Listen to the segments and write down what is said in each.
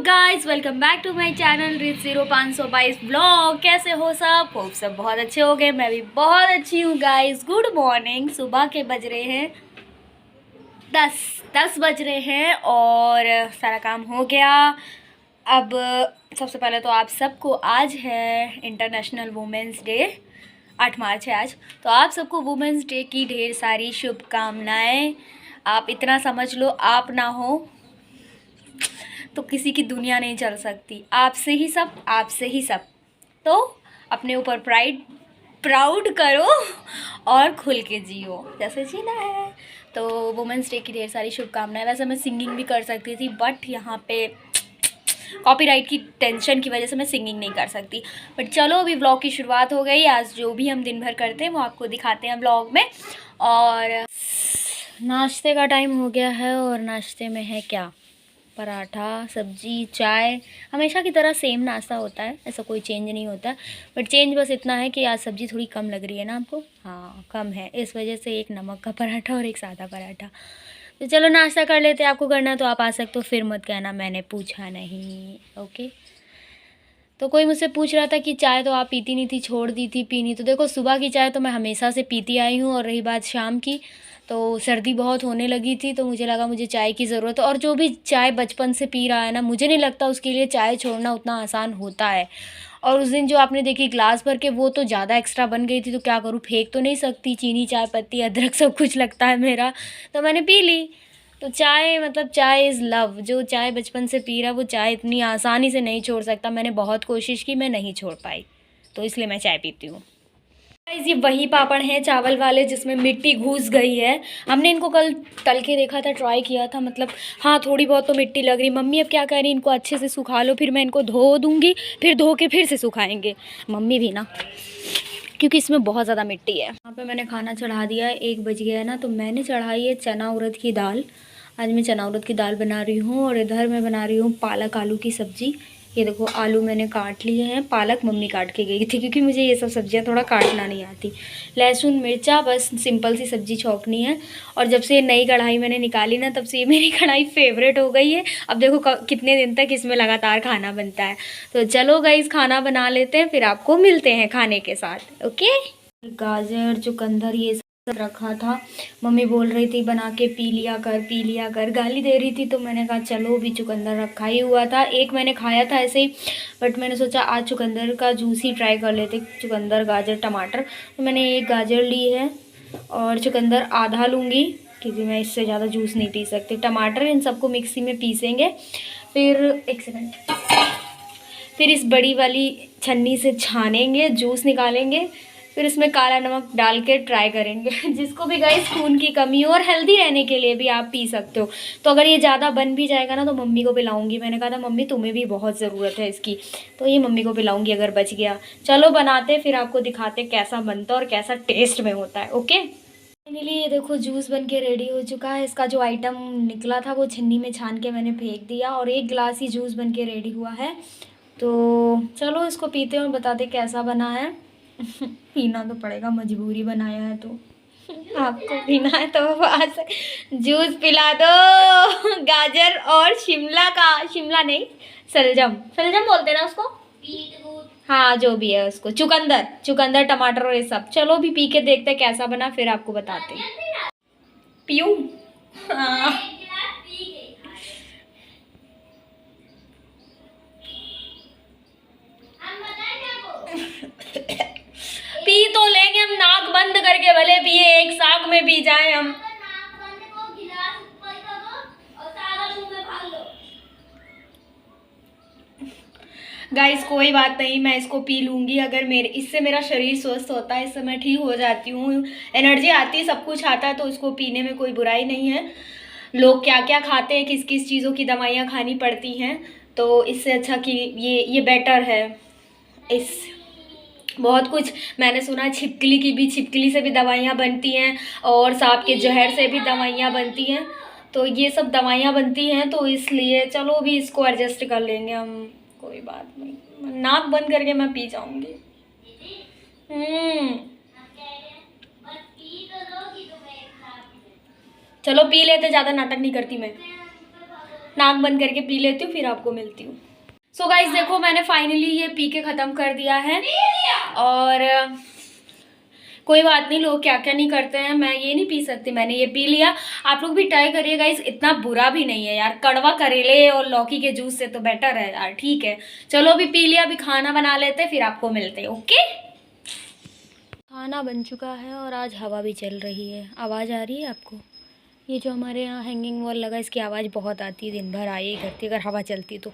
Guys, welcome back to my channel Rich 0522 blog. कैसे हो सब? होप सब बहुत अच्छे हो गए। मैं भी बहुत अच्छी हूँ गाइस। Good morning. सुबह के बज रहे हैं 10 बज रहे हैं और सारा काम हो गया। अब सबसे पहले तो आप सबको आज है इंटरनेशनल वुमेंस डे। 8 मार्च है आज। तो आप सबको वुमेंस डे की ढेर सारी शुभकामनाएं। आप इतना समझ लो, आप ना हो तो किसी की दुनिया नहीं चल सकती। आपसे ही सब, आपसे ही सब। तो अपने ऊपर प्राउड करो और खुल के जियो जैसे जीना है। तो वुमेंस डे की ढेर सारी शुभकामनाएं। वैसे मैं सिंगिंग भी कर सकती थी, बट यहाँ पे कॉपीराइट की टेंशन की वजह से मैं सिंगिंग नहीं कर सकती। बट चलो, अभी व्लॉग की शुरुआत हो गई। आज जो भी हम दिन भर करते हैं वो आपको दिखाते हैं व्लॉग में। और नाश्ते का टाइम हो गया है और नाश्ते में है क्या? पराठा, सब्जी, चाय। हमेशा की तरह सेम नाश्ता होता है, ऐसा कोई चेंज नहीं होता। बट चेंज बस इतना है कि आज सब्जी थोड़ी कम लग रही है ना आपको? हाँ, कम है, इस वजह से एक नमक का पराठा और एक सादा पराठा। तो चलो नाश्ता कर लेते हैं। आपको करना तो आप आ सकते हो, फिर मत कहना मैंने पूछा नहीं। ओके। तो कोई मुझसे पूछ रहा था कि चाय तो आप पीती नहीं थी, छोड़ दी थी पीनी। तो देखो, सुबह की चाय तो मैं हमेशा से पीती आई हूँ। और रही बात शाम की, तो सर्दी बहुत होने लगी थी तो मुझे लगा मुझे चाय की ज़रूरत है। और जो भी चाय बचपन से पी रहा है ना, मुझे नहीं लगता उसके लिए चाय छोड़ना उतना आसान होता है। और उस दिन जो आपने देखी ग्लास भर के, वो तो ज़्यादा एक्स्ट्रा बन गई थी। तो क्या करूँ, फेंक तो नहीं सकती। चीनी, चाय पत्ती, अदरक सब कुछ लगता है मेरा, तो मैंने पी ली। तो चाय मतलब चाय इज़ लव। जो चाय बचपन से पी रहा है वो चाय इतनी आसानी से नहीं छोड़ सकता। मैंने बहुत कोशिश की, मैं नहीं छोड़ पाई, तो इसलिए मैं चाय पीती हूँ। गाइस, ये वही पापड़ हैं चावल वाले जिसमें मिट्टी घुस गई है। हमने इनको कल तल के देखा था, ट्राई किया था। मतलब हाँ, थोड़ी बहुत तो मिट्टी लग रही। मम्मी अब क्या कह रही, इनको अच्छे से सुखा लो, फिर मैं इनको धो दूँगी, फिर धो के फिर से सुखाएंगे मम्मी भी ना, क्योंकि इसमें बहुत ज़्यादा मिट्टी है। यहाँ पे मैंने खाना चढ़ा दिया है, 1 बज गया है ना। तो मैंने चढ़ाई है चना उड़द की दाल। आज मैं चना उड़द की दाल बना रही हूँ। और इधर मैं बना रही हूँ पालक आलू की सब्ज़ी। ये देखो, आलू मैंने काट लिए हैं। पालक मम्मी काट के गई थी, क्योंकि मुझे ये सब सब्जियाँ थोड़ा काटना नहीं आती। लहसुन मिर्चा, बस सिंपल सी सब्ज़ी छौंकनी है। और जब से ये नई कढ़ाई मैंने निकाली ना, तब से ये मेरी कढ़ाई फेवरेट हो गई है। अब देखो कितने दिन तक इसमें लगातार खाना बनता है। तो चलो गाइस, खाना बना लेते हैं, फिर आपको मिलते हैं खाने के साथ। ओके। गाजर, चुकंदर, ये सब रखा था। मम्मी बोल रही थी बना के पी लिया कर, पी लिया कर, गाली दे रही थी। तो मैंने कहा चलो, भी चुकंदर रखा ही हुआ था। एक मैंने खाया था ऐसे ही, बट मैंने सोचा आज चुकंदर का जूस ही ट्राई कर लेते। चुकंदर, गाजर, टमाटर। तो मैंने एक गाजर ली है और चुकंदर आधा लूँगी, क्योंकि मैं इससे ज़्यादा जूस नहीं पी सकती। टमाटर, इन सबको मिक्सी में पीसेंगे। फिर एक सेकेंड, फिर इस बड़ी वाली छन्नी से छानेंगे, जूस निकालेंगे। फिर इसमें काला नमक डाल के ट्राई करेंगे। जिसको भी गाइस खून की कमी हो और हेल्दी रहने के लिए भी आप पी सकते हो। तो अगर ये ज़्यादा बन भी जाएगा ना, तो मम्मी को पिलाऊंगी। मैंने कहा था मम्मी तुम्हें भी बहुत ज़रूरत है इसकी, तो ये मम्मी को पिलाऊंगी अगर बच गया। चलो बनाते, फिर आपको दिखाते कैसा बनता है और कैसा टेस्ट में होता है। ओके। फाइनली ये देखो, जूस बन के रेडी हो चुका है। इसका जो आइटम निकला था वो छन्नी में छान के मैंने फेंक दिया, और 1 गिलास ही जूस बन के रेडी हुआ है। तो चलो इसको पीते हैं और बताते कैसा बना है। पीना तो पड़ेगा, मजबूरी बनाया है तो। आपको पीना है तो आ जूस पिला दो। गाजर और शिमला नहीं, सलजम, सलजम बोलते हैं ना उसको। हाँ, जो भी है उसको, चुकंदर, टमाटर और ये सब। चलो भी पी के देखते हैं कैसा बना, फिर आपको बताते हैं। पीऊँ? हाँ। पी तो लेंगे हम, नाक बंद करके भले पिए, एक साग में पी जाए हम। गाइस कोई बात नहीं, मैं इसको पी लूँगी। अगर इससे मेरा शरीर स्वस्थ होता है, इससे मैं ठीक हो जाती हूँ, एनर्जी आती है, सब कुछ आता है। तो इसको पीने में कोई बुराई नहीं है। लोग क्या क्या खाते हैं, किस किस चीज़ों की दवाइयाँ खानी पड़ती हैं, तो इससे अच्छा कि ये बेटर है। इस बहुत कुछ मैंने सुना, छिपकली से भी दवाइयाँ बनती हैं, और सांप के जहर से भी दवाइयाँ बनती हैं। तो ये सब दवाइयाँ बनती हैं, तो इसलिए चलो भी इसको एडजस्ट कर लेंगे हम, कोई बात नहीं। नाक बंद करके मैं पी जाऊंगी। चलो पी लेते, ज़्यादा नाटक नहीं करती मैं। नाक बंद करके पी लेती हूँ, फिर आपको मिलती हूँ। सो गाइस देखो, मैंने फाइनली ये पी के ख़त्म कर दिया है। और कोई बात नहीं, लोग क्या क्या नहीं करते हैं, मैं ये नहीं पी सकती, मैंने ये पी लिया। आप लोग भी ट्राई करिए गाइस, इतना बुरा भी नहीं है यार। कड़वा करेले और लौकी के जूस से तो बेटर है यार। ठीक है, चलो अभी पी लिया, अभी खाना बना लेते, फिर आपको मिलते। ओके, खाना बन चुका है और आज हवा भी चल रही है। आवाज़ आ रही है आपको? ये जो हमारे यहाँ हैंगिंग वॉल लगा, इसकी आवाज़ बहुत आती है, दिन भर आई ही करती है अगर हवा चलती तो।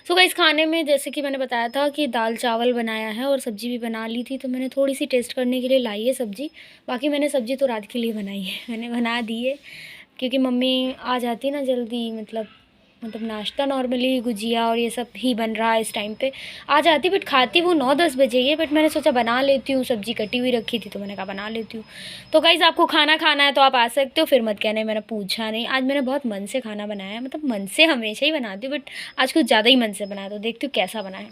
सो गाइस, खाने में जैसे कि मैंने बताया था कि दाल चावल बनाया है और सब्ज़ी भी बना ली थी, तो मैंने थोड़ी सी टेस्ट करने के लिए लाई है सब्ज़ी। बाकी मैंने सब्ज़ी तो रात के लिए बनाई है, मैंने बना दी है, क्योंकि मम्मी आ जाती ना जल्दी, मतलब नाश्ता नॉर्मली गुजिया और ये सब ही बन रहा है इस टाइम पे, आ जाती, बट खाती वो 9-10 बजे ही है। बट मैंने सोचा बना लेती हूँ, सब्ज़ी कटी हुई रखी थी तो मैंने कहा बना लेती हूँ। तो गाइज़, आपको खाना खाना है तो आप आ सकते हो, फिर मत कहने मैंने पूछा नहीं। आज मैंने बहुत मन से खाना बनाया है, मतलब मन से हमेशा ही बनाती हूँ, बट आज कुछ ज़्यादा ही मन से बनाया, तो देखती हूँ कैसा बना है।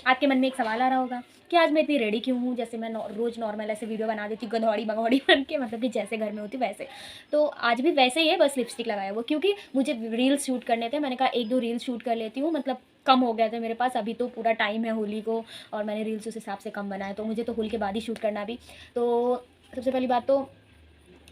आपके मन में एक सवाल आ रहा होगा कि आज मैं इतनी रेडी क्यों हूँ, जैसे मैं रोज़ नॉर्मल ऐसे वीडियो बना देती हूँ गधौड़ी बगौड़ी बन के, मतलब कि जैसे घर में होती वैसे। तो आज भी वैसे ही है, बस लिपस्टिक लगाया वो, क्योंकि मुझे रील्स शूट करने थे। मैंने कहा 1-2 रील्स शूट कर लेती हूँ, मतलब कम हो गया था मेरे पास, अभी तो पूरा टाइम है होली को, और मैंने रील्स उस हिसाब से कम बनाए, तो मुझे तो होली के बाद ही शूट करना भी। तो सबसे पहली बात तो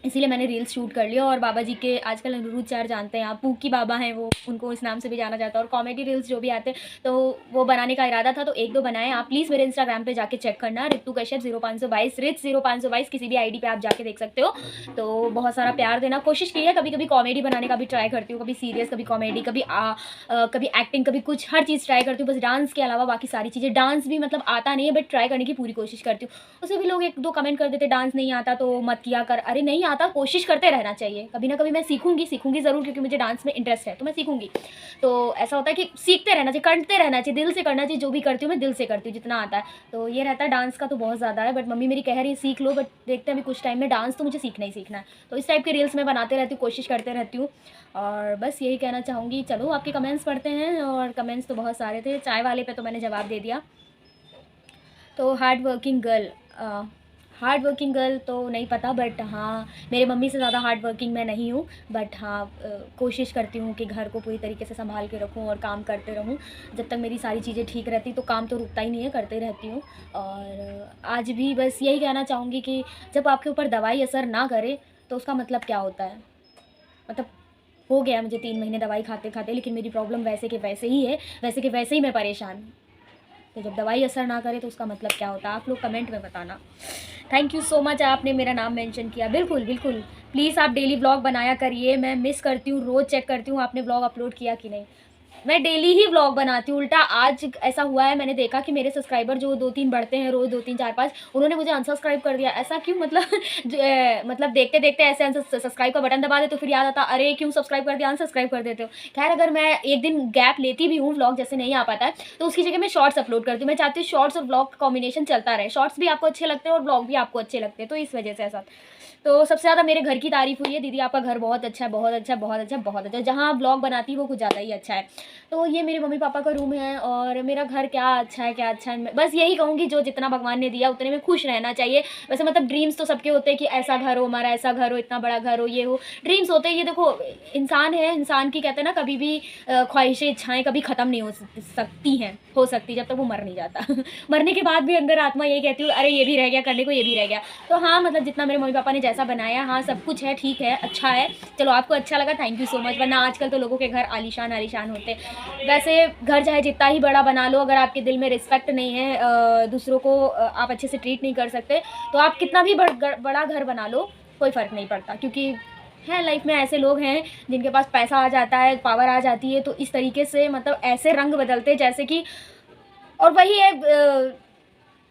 इसीलिए मैंने रील्स शूट कर लिया। और बाबा जी के आजकल अनिरुद्ध चार जानते हैं आप, पूकी बाबा हैं वो, उनको इस नाम से भी जाना जाता है। और कॉमेडी रील्स जो भी आते हैं तो वो बनाने का इरादा था, तो 1-2 बनाए। आप प्लीज़ मेरे इंस्टाग्राम पे जाके चेक करना, रितु कश्यप 0522, रित 0522, किसी भी आईडी पे आप जाके देख सकते हो। तो बहुत सारा प्यार देना, कोशिश की है, कभी कभी कॉमेडी बनाने का भी ट्राई करती हूँ, कभी सीरियस, कभी कॉमेडी, कभी एक्टिंग, कभी कुछ, हर चीज़ ट्राई करती हूँ, बस डांस के अलावा बाकी सारी चीज़ें। डांस भी मतलब आता नहीं है, बट ट्राई करने की पूरी कोशिश करती हूँ। उसे भी लोग 1-2 कमेंट कर देते डांस नहीं आता तो मत किया कर। अरे नहीं आता, कोशिश करते रहना चाहिए, कभी ना कभी मैं सीखूंगी ज़रूर, क्योंकि मुझे डांस में इंटरेस्ट है, तो मैं सीखूंगी। तो ऐसा होता है कि सीखते रहना चाहिए, करते रहना चाहिए, दिल से करना चाहिए, जो भी करती हूँ मैं दिल से करती हूँ जितना आता है। तो ये रहता है, डांस का तो बहुत ज़्यादा है, बट मम्मी मेरी कह रही है सीख लो, बट देखते हैं अभी कुछ टाइम में, डांस तो मुझे सीखना ही सीखना है। तो इस टाइप के रील्स मैं बनाते रहती हूँ, कोशिश करते रहती हूँ। और बस यही कहना चाहूँगी। चलो आपके कमेंट्स पढ़ते हैं, और कमेंट्स तो बहुत सारे थे। चाय वाले पे तो मैंने जवाब दे दिया। तो हार्ड वर्किंग गर्ल तो नहीं पता, बट हाँ, मेरे मम्मी से ज़्यादा हार्ड वर्किंग मैं नहीं हूँ, बट हाँ कोशिश करती हूँ कि घर को पूरी तरीके से संभाल के रखूँ और काम करते रहूँ। जब तक मेरी सारी चीज़ें ठीक रहती तो काम तो रुकता ही नहीं है, करते रहती हूँ। और आज भी बस यही कहना चाहूँगी कि जब आपके ऊपर दवाई असर ना करे तो उसका मतलब क्या होता है। मतलब हो गया मुझे 3 महीने दवाई खाते खाते, लेकिन मेरी प्रॉब्लम वैसे के वैसे ही है, वैसे के वैसे ही मैं परेशान हूँ। तो जब दवाई असर ना करे तो उसका मतलब क्या होता है, आप लोग कमेंट में बताना। थैंक यू सो मच, आपने मेरा नाम मेंशन किया। बिल्कुल बिल्कुल, प्लीज़ आप डेली व्लॉग बनाया करिए, मैं मिस करती हूँ, रोज़ चेक करती हूँ आपने व्लॉग अपलोड किया कि नहीं। मैं डेली ही व्लॉग बनाती हूँ। उल्टा आज ऐसा हुआ है, मैंने देखा कि मेरे सब्सक्राइबर जो 2-3 बढ़ते हैं रोज़, 2-3 4-5, उन्होंने मुझे अनसब्सक्राइब कर दिया। ऐसा क्यों? मतलब देखते देखते ऐसे सब्सक्राइब का बटन दबा दे तो फिर याद आता, अरे क्यों सब्सक्राइब कर दिया, अनसब्सक्राइब कर देते हो। खैर, अगर मैं एक दिन गैप लेती भी हूँ, व्लॉग जैसे नहीं आ पाता है, तो उसकी जगह मैं शॉर्ट्स अपलोड करती हूँ। मैं चाहती हूँ शॉर्ट्स और व्लॉग का कॉम्बिनेशन चलता रहे, शॉर्ट्स भी आपको अच्छे लगते हैं और व्लॉग भी आपको अच्छे लगते हैं, तो इस वजह से ऐसा। तो सबसे ज़्यादा मेरे घर की तारीफ़ हुई है, दीदी आपका घर बहुत अच्छा है, बहुत अच्छा, बहुत अच्छा, बहुत अच्छा। जहाँ आप ब्लॉग बनाती है वो कुछ ज़्यादा ही अच्छा है। तो ये मेरे मम्मी पापा का रूम है, और मेरा घर क्या अच्छा है, क्या अच्छा है। बस यही कहूँगी, जो जितना भगवान ने दिया उतने में खुश रहना चाहिए। वैसे मतलब ड्रीम्स तो सबके होते हैं कि ऐसा घर हो हमारा, ऐसा घर हो, इतना बड़ा घर हो, ये हो, ड्रीम्स होते हैं। ये देखो, इंसान है, इंसान की कहते हैं ना, कभी भी ख्वाहिशें, इच्छाएँ कभी ख़त्म नहीं हो सकती जब तक वो मर नहीं जाता। मरने के बाद भी अंदर आत्मा यही कहती हूँ, अरे ये भी रह गया करने को, ये भी रह गया। तो हाँ, मतलब जितना मेरे मम्मी पापा ने जैसा बनाया, हाँ सब कुछ है, ठीक है, अच्छा है। चलो आपको अच्छा लगा, थैंक यू सो मच। वरना आजकल तो लोगों के घर आलीशान आलीशान होते। वैसे घर चाहे जितना ही बड़ा बना लो, अगर आपके दिल में रिस्पेक्ट नहीं है, दूसरों को आप अच्छे से ट्रीट नहीं कर सकते, तो आप कितना भी बड़ा घर बना लो, कोई फ़र्क नहीं पड़ता। क्योंकि है, लाइफ में ऐसे लोग हैं जिनके पास पैसा आ जाता है, पावर आ जाती है, तो इस तरीके से मतलब ऐसे रंग बदलते जैसे कि, और वही है,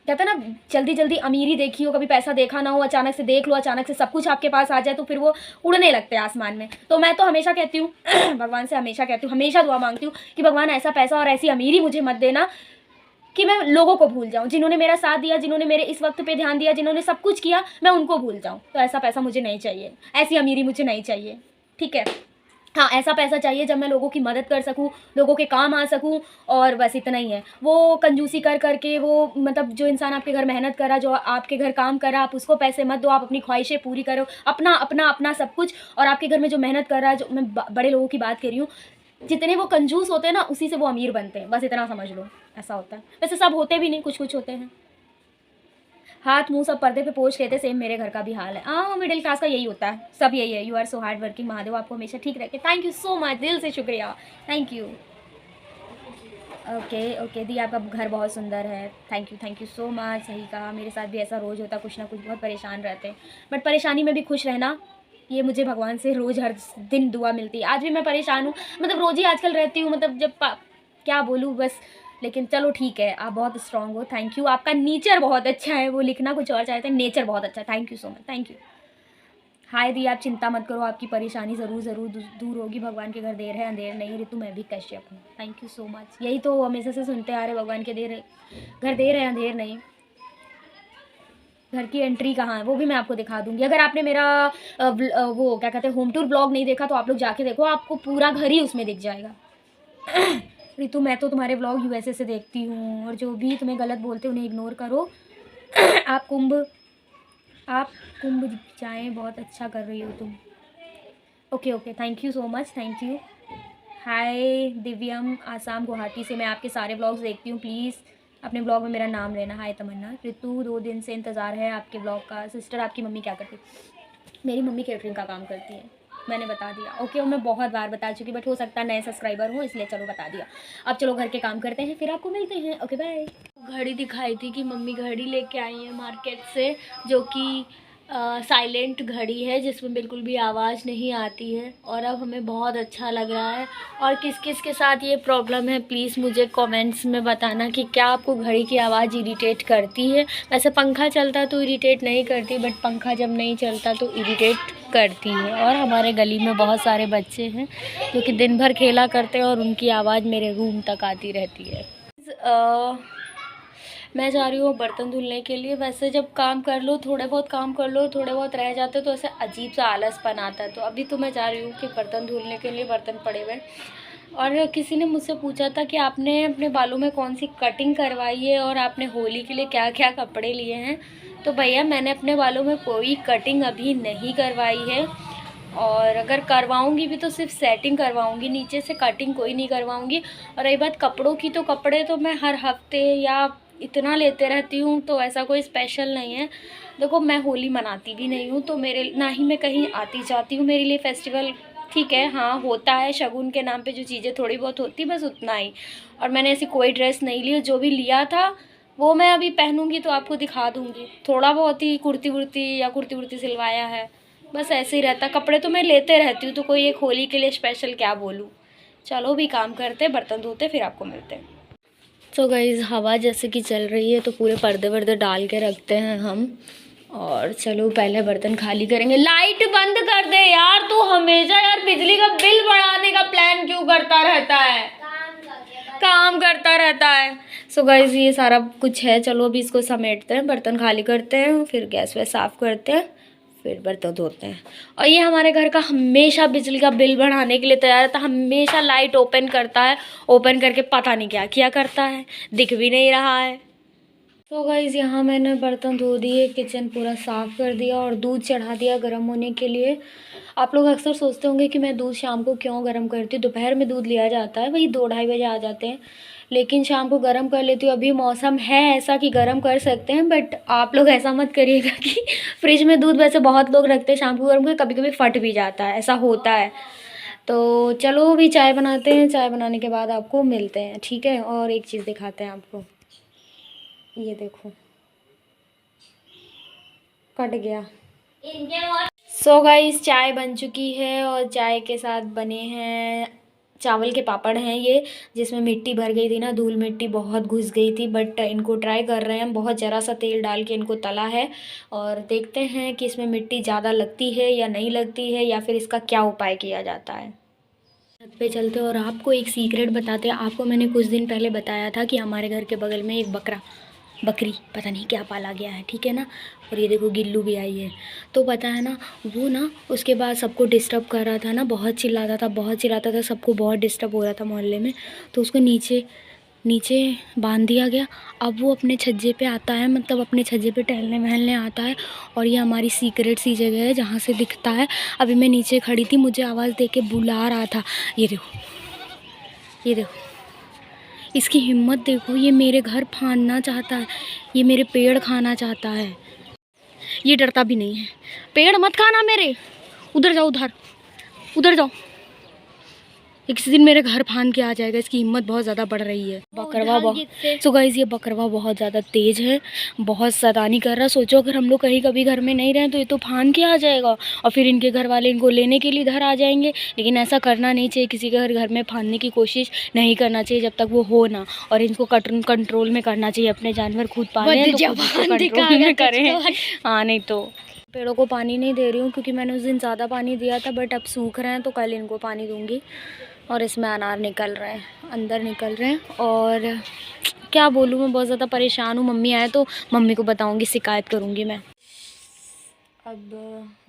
कहते हैं ना, जल्दी जल्दी अमीरी देखी हो, कभी पैसा देखा ना हो, अचानक से देख लो, अचानक से सब कुछ आपके पास आ जाए, तो फिर वो उड़ने लगते हैं आसमान में। तो मैं तो हमेशा कहती हूँ भगवान से हमेशा कहती हूँ, हमेशा दुआ मांगती हूँ कि भगवान ऐसा पैसा और ऐसी अमीरी मुझे मत देना कि मैं लोगों को भूल जाऊँ, जिन्होंने मेरा साथ दिया, जिन्होंने मेरे इस वक्त पे ध्यान दिया, जिन्होंने सब कुछ किया, मैं उनको भूल जाऊँ। तो ऐसा पैसा मुझे नहीं चाहिए, ऐसी अमीरी मुझे नहीं चाहिए, ठीक है। हाँ, ऐसा पैसा चाहिए जब मैं लोगों की मदद कर सकूँ, लोगों के काम आ सकूँ, और बस इतना ही है। वो कंजूसी कर कर के वो मतलब जो इंसान आपके घर मेहनत कर रहा, जो आपके घर काम कर रहा, आप उसको पैसे मत दो, आप अपनी ख्वाहिशें पूरी करो, अपना अपना अपना सब कुछ। और आपके घर में जो मेहनत कर रहा है, जो मैं बड़े लोगों की बात कर रही हूँ, जितने वो कंजूस होते हैं ना, उसी से वो अमीर बनते हैं, बस इतना समझ लो, ऐसा होता है। वैसे सब होते भी नहीं, कुछ कुछ होते हैं। हाथ मुंह सब पर्दे पे पोंछ लेते, सेम मेरे घर का भी हाल है। हाँ, मिडिल क्लास का यही होता है, सब यही है। You are so hard working, Mahadev आपको हमेशा ठीक रखे। थैंक यू सो मच, दिल से शुक्रिया, थैंक यू। ओके ओके दी, आपका घर बहुत सुंदर है, थैंक यू सो मच। सही कहा, मेरे साथ भी ऐसा रोज़ होता, कुछ ना कुछ, बहुत परेशान रहते हैं, बट परेशानी में भी खुश रहना, ये मुझे भगवान से रोज़ हर दिन दुआ मिलती है। आज भी मैं परेशान हूँ, मतलब रोज़ ही आजकल रहती हूँ, मतलब जब क्या बोलूँ बस। लेकिन चलो ठीक है, आप बहुत स्ट्रांग हो, थैंक यू। आपका नेचर बहुत अच्छा है, वो लिखना कुछ और चाहते हैं, नेचर बहुत अच्छा है, thank you so much, thank you. Hi दी, आप चिंता मत करो, आपकी परेशानी ज़रूर ज़रूर दूर होगी, भगवान के घर देर है अंधेर नहीं। ऋतु मैं भी कश्यप हूँ, थैंक यू सो मच। यही तो हमेशा से सुनते आ रहे, भगवान के घर देर है अंधेर नहीं। घर की एंट्री कहाँ है वो भी मैं आपको दिखा दूंगी। अगर आपने मेरा वो क्या कहते हैं होम टूर ब्लॉग नहीं देखा तो आप लोग जाके देखो, आपको पूरा घर ही उसमें दिख जाएगा। रितु, मैं तो तुम्हारे ब्लॉग यूएसए से देखती हूँ, और जो भी तुम्हें गलत बोलते हैं उन्हें इग्नोर करो। आप कुंभ जाएँ, बहुत अच्छा कर रही हो तुम। Okay okay, thank you so much, thank you. Hi Divyam, Assam Guwahati से मैं आपके सारे ब्लॉग्स देखती हूँ, प्लीज़ अपने ब्लॉग में मेरा नाम लेना। हाय तमन्ना। ऋतु, 2 दिन से इंतज़ार है आपके ब्लॉग का। सिस्टर, आपकी मम्मी क्या करती है? मेरी मम्मी केटरिंग का काम करती है, मैंने बता दिया। ओके, मैं बहुत बार बता चुकी, बट हो सकता है नए सब्सक्राइबर हो, इसलिए चलो बता दिया। अब चलो घर के काम करते हैं, फिर आपको मिलते हैं। Okay bye. घड़ी दिखाई थी कि मम्मी घड़ी लेके आई है मार्केट से, जो कि साइलेंट घड़ी है, जिसमें बिल्कुल भी आवाज़ नहीं आती है, और अब हमें बहुत अच्छा लग रहा है। और किस किस के साथ ये प्रॉब्लम है, प्लीज़ मुझे कमेंट्स में बताना कि क्या आपको घड़ी की आवाज़ इरिटेट करती है। वैसे पंखा चलता तो इरिटेट नहीं करती, बट पंखा जब नहीं चलता तो इरिटेट करती है। और हमारे गली में बहुत सारे बच्चे हैं जो कि दिन भर खेला करते हैं, और उनकी आवाज़ मेरे रूम तक आती रहती है। मैं जा रही हूँ बर्तन धुलने के लिए। वैसे जब काम कर लो, थोड़े बहुत काम कर लो, थोड़े बहुत रह जाते तो ऐसे अजीब सा आलसपन आता है। तो अभी तो मैं जा रही हूँ कि बर्तन धुलने के लिए, बर्तन पड़े हुए। और किसी ने मुझसे पूछा था कि आपने अपने बालों में कौन सी कटिंग करवाई है, और आपने होली के लिए क्या क्या कपड़े लिए हैं। तो भैया, मैंने अपने बालों में कोई कटिंग अभी नहीं करवाई है, और अगर करवाऊंगी भी तो सिर्फ सेटिंग करवाऊंगी, नीचे से कटिंग कोई नहीं करवाऊंगी। और रही बात कपड़ों की, तो कपड़े तो मैं हर हफ्ते या इतना लेते रहती हूँ, तो ऐसा कोई स्पेशल नहीं है। देखो, मैं होली मनाती भी नहीं हूँ, तो मेरे ना ही मैं कहीं आती जाती हूँ। मेरे लिए फेस्टिवल ठीक है, हाँ होता है, शगुन के नाम पे जो चीज़ें थोड़ी बहुत होती, बस उतना ही। और मैंने ऐसी कोई ड्रेस नहीं ली, जो भी लिया था वो मैं अभी पहनूंगी तो आपको दिखा दूंगी। थोड़ा बहुत ही कुर्ती वुर्ती सिलवाया है, बस ऐसे ही रहता। कपड़े तो मैं लेते रहती हूँ, तो कोई एक होली के लिए स्पेशल क्या बोलूँ। चलो भी काम करते, बर्तन धोते, फिर आपको मिलते हैं। तो गाइस, हवा जैसे कि चल रही है, तो पूरे पर्दे वर्दे डाल के रखते हैं हम। और चलो पहले बर्तन खाली करेंगे। लाइट बंद कर दे यार, तू हमेशा यार बिजली का बिल बढ़ाने का प्लान क्यों करता रहता है, काम करता रहता है। सो गाइस, ये सारा कुछ है, चलो अभी इसको समेटते हैं, बर्तन खाली करते हैं, फिर गैस वैस साफ़ करते हैं, फिर बर्तन धोते हैं। और ये हमारे घर का हमेशा बिजली का बिल बढ़ाने के लिए तैयार रहता है, हमेशा लाइट ओपन करता है, ओपन करके पता नहीं क्या किया करता है, दिख भी नहीं रहा है। तो गाइस, यहाँ मैंने बर्तन धो दिए, किचन पूरा साफ़ कर दिया, और दूध चढ़ा दिया गर्म होने के लिए। आप लोग अक्सर सोचते होंगे कि मैं दूध शाम को क्यों गर्म करती हूँ। दोपहर में दूध लिया जाता है, वही 2-2:30 बजे आ जाते हैं, लेकिन शाम को गर्म कर लेती हूँ। अभी मौसम है ऐसा कि गर्म कर सकते हैं, बट आप लोग ऐसा मत करिएगा कि फ्रिज में दूध, वैसे बहुत लोग रखते हैं शाम को गर्म कर, कभी कभी फट भी जाता है, ऐसा होता है। तो चलो अभी चाय बनाते हैं, चाय बनाने के बाद आपको मिलते हैं, ठीक है। और एक चीज़ दिखाते हैं आपको, ये देखो कट गया। सो गाइस, चाय बन चुकी है, और चाय के साथ बने हैं चावल के पापड़ हैं ये, जिसमें मिट्टी भर गई थी ना, धूल मिट्टी बहुत घुस गई थी, बट इनको ट्राई कर रहे हैं। बहुत ज़रा सा तेल डाल के इनको तला है, और देखते हैं कि इसमें मिट्टी ज़्यादा लगती है या नहीं लगती है, या फिर इसका क्या उपाय किया जाता है। छत पे चलते और आपको एक सीक्रेट बताते हैं। आपको मैंने कुछ दिन पहले बताया था कि हमारे घर के बगल में एक बकरा बकरी पता नहीं क्या पाला गया है, ठीक है ना। और ये देखो गिल्लू भी आई है। तो पता है ना, वो ना उसके बाद सबको डिस्टर्ब कर रहा था ना, बहुत चिल्लाता था, सबको बहुत डिस्टर्ब हो रहा था मोहल्ले में। तो उसको नीचे नीचे बांध दिया गया। अब वो अपने छज्जे पे आता है, मतलब अपने छज्जे पे टहलने वहलने आता है। और ये हमारी सीक्रेट सी जगह है जहाँ से दिखता है। अभी मैं नीचे खड़ी थी, मुझे आवाज़ दे के बुला रहा था। ये देखो, ये देखो, इसकी हिम्मत देखो, ये मेरे घर फांदना चाहता है, ये मेरे पेड़ खाना चाहता है। ये डरता भी नहीं है। पेड़ मत खाना मेरे, उधर जाओ, उधर उधर जाओ। ये किसी दिन मेरे घर फांद के आ जाएगा। इसकी हिम्मत बहुत ज़्यादा बढ़ रही है। बकरवा बहुत सो गाइस, ये बकरवा बहुत ज़्यादा तेज़ है, बहुत सतानी कर रहा। सोचो अगर हम लोग कहीं कभी घर में नहीं रहे तो ये तो फांद के आ जाएगा और फिर इनके घर वाले इनको लेने के लिए इधर आ जाएंगे। लेकिन ऐसा करना नहीं चाहिए, किसी के घर में फांदने की कोशिश नहीं करना चाहिए जब तक वो हो ना। और इनको कंट्रोल में करना चाहिए। अपने जानवर खुद पालें तो कंट्रोल में करें। हाँ, नहीं तो पेड़ों को पानी नहीं दे रही हूँ क्योंकि मैंने उस दिन ज़्यादा पानी दिया था, बट अब सूख रहे हैं तो कल इनको पानी दूँगी। और इसमें अनार निकल रहे हैं, अंदर निकल रहे हैं। और क्या बोलूँ, मैं बहुत ज़्यादा परेशान हूँ। मम्मी आए तो मम्मी को बताऊँगी, शिकायत करूँगी मैं। अब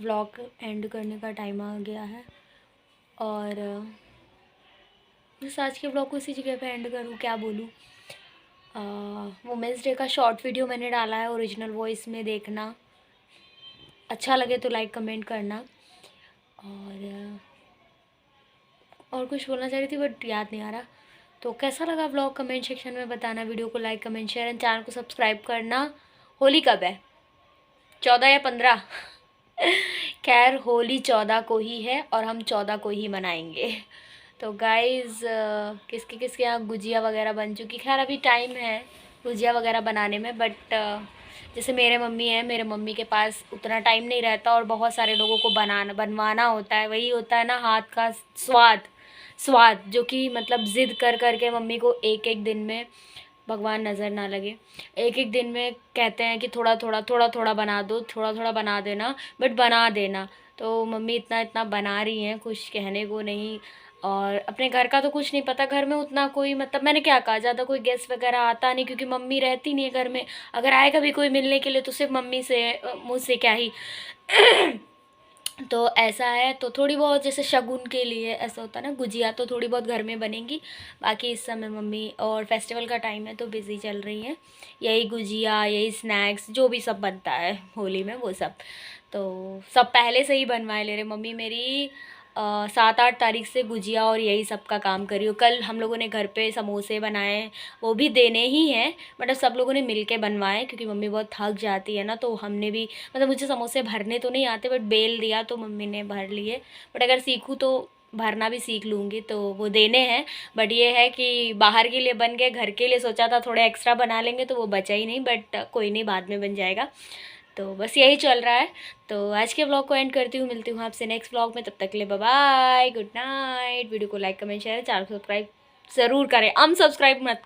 व्लॉग एंड करने का टाइम आ गया है और बस आज के व्लॉग को इसी जगह पे एंड करूँ, क्या बोलूँ। वुमेंस डे का शॉर्ट वीडियो मैंने डाला है ओरिजिनल वॉइस में, देखना। अच्छा लगे तो लाइक कमेंट करना। और कुछ बोलना चाह रही थी बट याद नहीं आ रहा। तो कैसा लगा व्लॉग कमेंट सेक्शन में बताना। वीडियो को like comment share and channel को सब्सक्राइब करना। होली कब है? 14 या 15? खैर, होली 14 को ही है और हम 14 को ही मनाएंगे। तो गाइज़, किसके किसके यहाँ गुजिया वगैरह बन चुकी। खैर अभी टाइम है गुजिया वगैरह बनाने में, बट जैसे मेरे मम्मी के पास उतना टाइम नहीं रहता और बहुत सारे लोगों को बनवाना होता है। वही होता है ना, हाथ का स्वाद जो कि मतलब ज़िद कर के मम्मी को एक एक दिन में, भगवान नज़र ना लगे, एक एक दिन में कहते हैं कि थोड़ा थोड़ा बना दो, थोड़ा बना देना, बट बना देना। तो मम्मी इतना बना रही हैं, कुछ कहने को नहीं। और अपने घर का तो कुछ नहीं पता, घर में उतना कोई, मतलब मैंने क्या कहा, ज़्यादा कोई गेस्ट वगैरह आता नहीं क्योंकि मम्मी रहती नहीं है घर में। अगर आए कभी कोई मिलने के लिए तो सिर्फ मम्मी से, मुझसे क्या ही। तो ऐसा है, तो थोड़ी बहुत जैसे शगुन के लिए ऐसा होता है ना, गुजिया तो थोड़ी बहुत घर में बनेंगी। बाकी इस समय मम्मी, और फेस्टिवल का टाइम है तो बिज़ी चल रही हैं। यही गुजिया, यही स्नैक्स, जो भी सब बनता है होली में वो सब, तो सब पहले से ही बनवाए ले रहे। मम्मी मेरी 7-8 तारीख से गुजिया और यही सब का काम करी हो। कल हम लोगों ने घर पे समोसे बनाए, वो भी देने ही हैं, मतलब सब लोगों ने मिल के बनवाए क्योंकि मम्मी बहुत थक जाती है ना। तो हमने भी, मतलब मुझे समोसे भरने तो नहीं आते बट बेल दिया तो मम्मी ने भर लिए। बट अगर सीखूँ तो भरना भी सीख लूँगी, तो वो देने हैं। बट ये है कि बाहर के लिए बन गए, घर के लिए सोचा था थोड़े एक्स्ट्रा बना लेंगे तो वो बचा ही नहीं, बट कोई नहीं, बाद में बन जाएगा। तो बस यही चल रहा है। तो आज के व्लॉग को एंड करती हूँ, मिलती हूँ आपसे नेक्स्ट व्लॉग में। तब तक के लिए bye bye, good night. Video को लाइक कमेंट शेयर, चैनल को सब्सक्राइब ज़रूर करें। अनसब्सक्राइब मत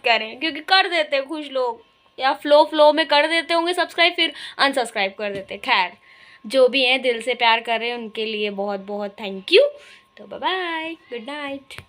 करें क्योंकि कर देते हैं कुछ लोग, या फ्लो में कर देते होंगे सब्सक्राइब, फिर अनसब्सक्राइब कर देते। खैर, जो भी हैं दिल से प्यार कर रहे हैं उनके लिए बहुत बहुत थैंक यू। तो बाय बाय, गुड नाइट।